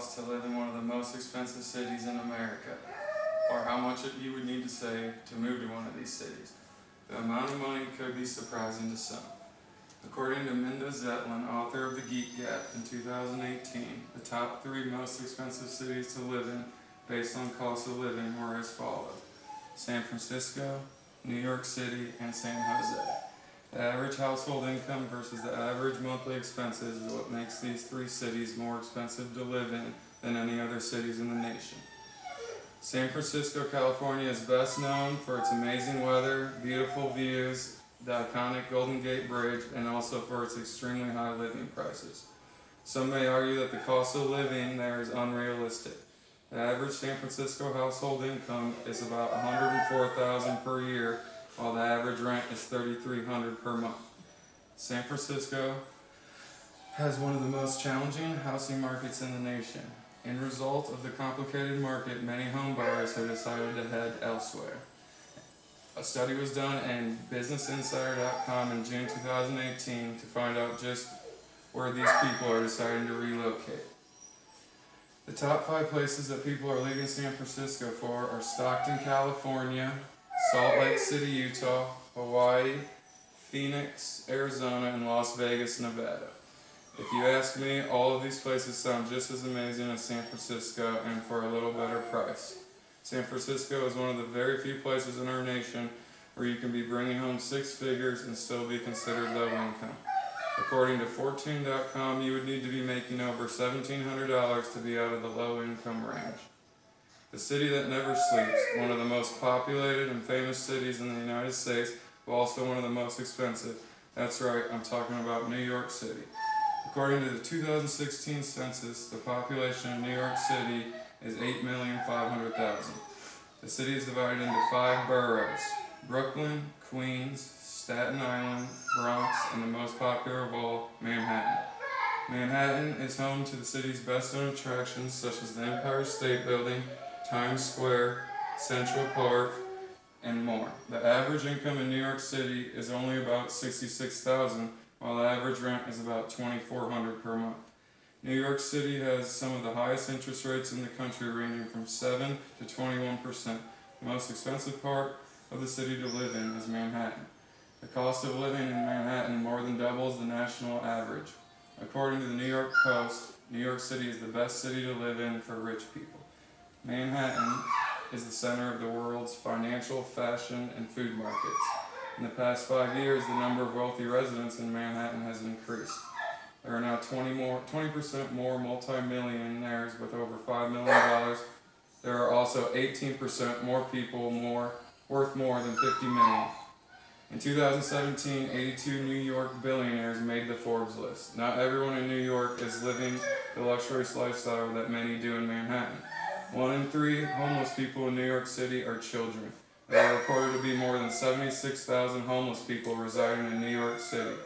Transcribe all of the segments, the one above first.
costs to live in one of the most expensive cities in America, or how much you would need to save to move to one of these cities. The amount of money could be surprising to some. According to Minda Zetlin, author of The Geek Gap, in 2018, the top 3 most expensive cities to live in based on cost of living were as follows: San Francisco, New York City, and San Jose. The average household income versus the average monthly expenses is what makes these 3 cities more expensive to live in than any other cities in the nation. San Francisco, California is best known for its amazing weather, beautiful views, the iconic Golden Gate Bridge, and also for its extremely high living prices. Some may argue that the cost of living there is unrealistic. The average San Francisco household income is about $104,000 per year, while the average rent is $3,300 per month. San Francisco has one of the most challenging housing markets in the nation. In result of the complicated market, many home buyers have decided to head elsewhere. A study was done in BusinessInsider.com in June 2018 to find out just where these people are deciding to relocate. The top 5 places that people are leaving San Francisco for are Stockton, California, Salt Lake City, Utah, Hawaii, Phoenix, Arizona, and Las Vegas, Nevada. If you ask me, all of these places sound just as amazing as San Francisco, and for a little better price. San Francisco is one of the very few places in our nation where you can be bringing home 6 figures and still be considered low income. According to Fortune.com, you would need to be making over $1,700 to be out of the low income range. The city that never sleeps, one of the most populated and famous cities in the United States, but also one of the most expensive. That's right, I'm talking about New York City. According to the 2016 census, the population of New York City is 8,500,000. The city is divided into 5 boroughs: Brooklyn, Queens, Staten Island, Bronx, and the most popular of all, Manhattan. Manhattan is home to the city's best-known attractions such as the Empire State Building, Times Square, Central Park, and more. The average income in New York City is only about $66,000, while the average rent is about $2,400 per month. New York City has some of the highest interest rates in the country, ranging from 7 to 21%. The most expensive part of the city to live in is Manhattan. The cost of living in Manhattan more than doubles the national average. According to the New York Post, New York City is the best city to live in for rich people. Manhattan is the center of the world's financial, fashion, and food markets. In the past 5 years, the number of wealthy residents in Manhattan has increased. There are now 20% more multimillionaires with over $5 million. There are also 18% more people worth more than $50 million. In 2017, 82 New York billionaires made the Forbes list. Not everyone in New York is living the luxurious lifestyle that many do in Manhattan. 1 in 3 homeless people in New York City are children. There are reported to be more than 76,000 homeless people residing in New York City.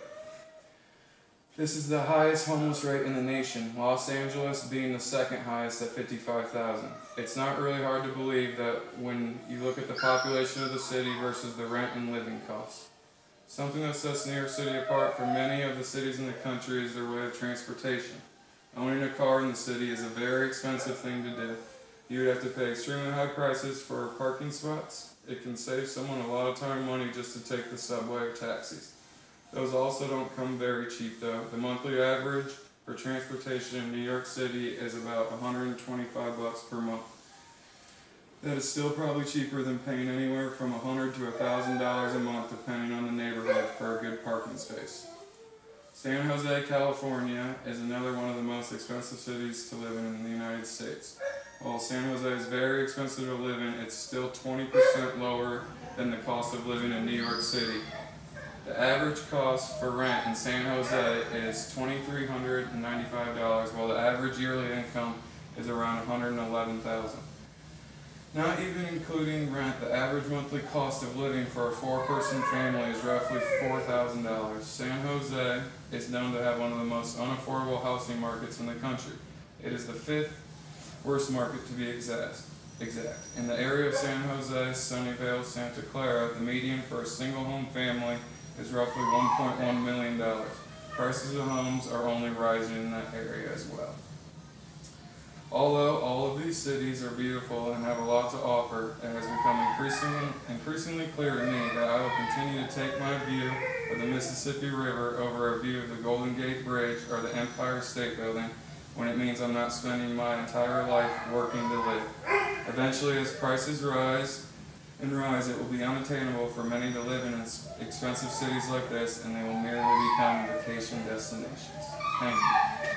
This is the highest homeless rate in the nation, Los Angeles being the 2nd highest at 55,000. It's not really hard to believe that when you look at the population of the city versus the rent and living costs. Something that sets New York City apart from many of the cities in the country is their way of transportation. Owning a car in the city is a very expensive thing to do. You would have to pay extremely high prices for parking spots. It can save someone a lot of time and money just to take the subway or taxis. Those also don't come very cheap though. The monthly average for transportation in New York City is about $125 per month. That is still probably cheaper than paying anywhere from $100 to $1,000 a month depending on the neighborhood for a good parking space. San Jose, California is another one of the most expensive cities to live in the United States. While San Jose is very expensive to live in, it's still 20% lower than the cost of living in New York City. The average cost for rent in San Jose is $2,395, while the average yearly income is around $111,000. Not even including rent, the average monthly cost of living for a 4-person family is roughly $4,000. San Jose is known to have one of the most unaffordable housing markets in the country. It is the 5th worst market to be exact. In the area of San Jose, Sunnyvale, Santa Clara, the median for a single home family is roughly $1.1 million. Prices of homes are only rising in that area as well. Although all of these cities are beautiful and have a lot to offer, it has become increasingly clear to me that I will continue to take my view of the Mississippi River over a view of the Golden Gate Bridge or the Empire State Building, when it means I'm not spending my entire life working to live. Eventually, as prices rise, it will be unattainable for many to live in expensive cities like this, and they will merely become vacation destinations. Thank you.